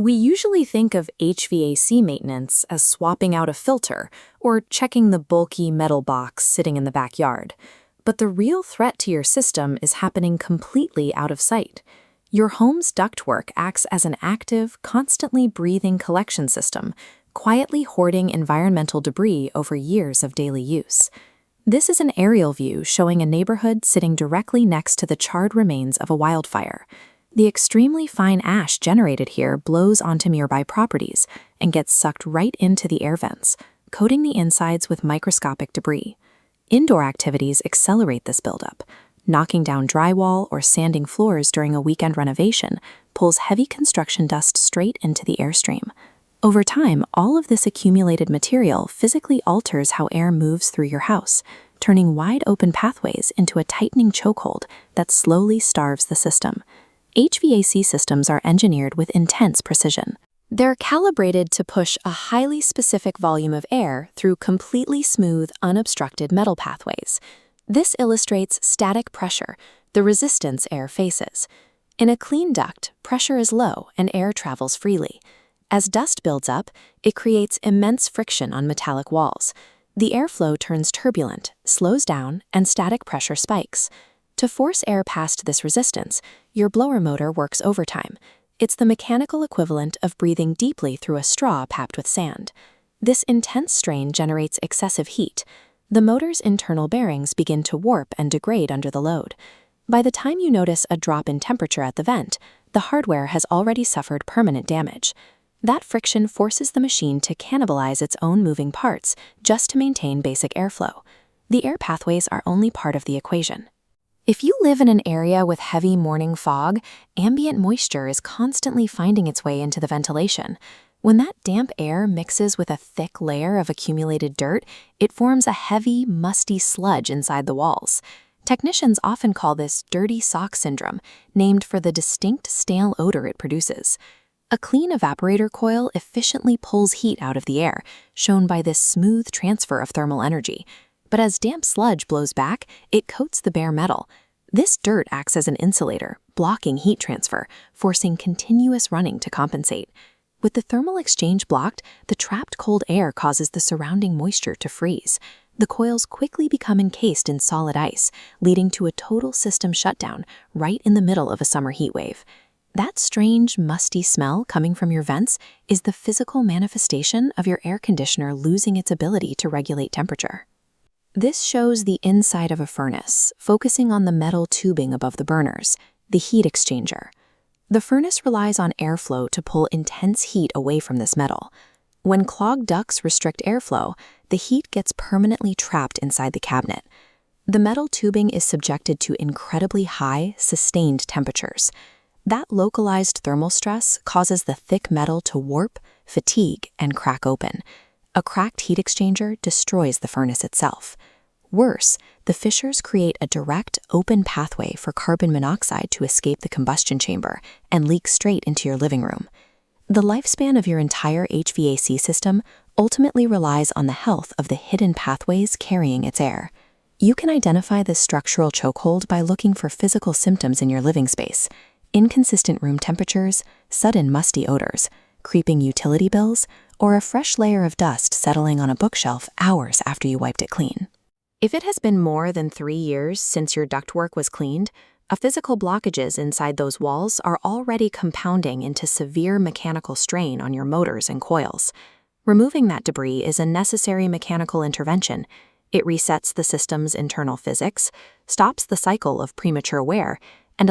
We usually think of HVAC maintenance as swapping out a filter or checking the bulky metal box sitting in the backyard. But the real threat to your system is happening completely out of sight. Your home's ductwork acts as an active, constantly breathing collection system, quietly hoarding environmental debris over years of daily use. This is an aerial view showing a neighborhood sitting directly next to the charred remains of a wildfire. The extremely fine ash generated here blows onto nearby properties and gets sucked right into the air vents, coating the insides with microscopic debris. Indoor activities accelerate this buildup. Knocking down drywall or sanding floors during a weekend renovation pulls heavy construction dust straight into the airstream. Over time, all of this accumulated material physically alters how air moves through your house, turning wide-open pathways into a tightening chokehold that slowly starves the system. HVAC systems are engineered with intense precision. They're calibrated to push a highly specific volume of air through completely smooth, unobstructed metal pathways. This illustrates static pressure, the resistance air faces. In a clean duct, pressure is low and air travels freely. As dust builds up, it creates immense friction on metallic walls. The airflow turns turbulent, slows down, and static pressure spikes. To force air past this resistance, your blower motor works overtime. It's the mechanical equivalent of breathing deeply through a straw packed with sand. This intense strain generates excessive heat. The motor's internal bearings begin to warp and degrade under the load. By the time you notice a drop in temperature at the vent, the hardware has already suffered permanent damage. That friction forces the machine to cannibalize its own moving parts just to maintain basic airflow. The air pathways are only part of the equation. If you live in an area with heavy morning fog, ambient moisture is constantly finding its way into the ventilation. When that damp air mixes with a thick layer of accumulated dirt, it forms a heavy, musty sludge inside the walls. Technicians often call this dirty sock syndrome, named for the distinct stale odor it produces. A clean evaporator coil efficiently pulls heat out of the air, shown by this smooth transfer of thermal energy. But as damp sludge blows back, it coats the bare metal. This dirt acts as an insulator, blocking heat transfer, forcing continuous running to compensate. With the thermal exchange blocked, the trapped cold air causes the surrounding moisture to freeze. The coils quickly become encased in solid ice, leading to a total system shutdown right in the middle of a summer heat wave. That strange, musty smell coming from your vents is the physical manifestation of your air conditioner losing its ability to regulate temperature. This shows the inside of a furnace, focusing on the metal tubing above the burners, the heat exchanger. The furnace relies on airflow to pull intense heat away from this metal. When clogged ducts restrict airflow, the heat gets permanently trapped inside the cabinet. The metal tubing is subjected to incredibly high, sustained temperatures. That localized thermal stress causes the thick metal to warp, fatigue, and crack open. A cracked heat exchanger destroys the furnace itself. Worse, the fissures create a direct, open pathway for carbon monoxide to escape the combustion chamber and leak straight into your living room. The lifespan of your entire HVAC system ultimately relies on the health of the hidden pathways carrying its air. You can identify this structural chokehold by looking for physical symptoms in your living space: inconsistent room temperatures, sudden musty odors, creeping utility bills, or a fresh layer of dust settling on a bookshelf hours after you wiped it clean. If it has been more than 3 years since your ductwork was cleaned, physical blockages inside those walls are already compounding into severe mechanical strain on your motors and coils. Removing that debris is a necessary mechanical intervention. It resets the system's internal physics, stops the cycle of premature wear, and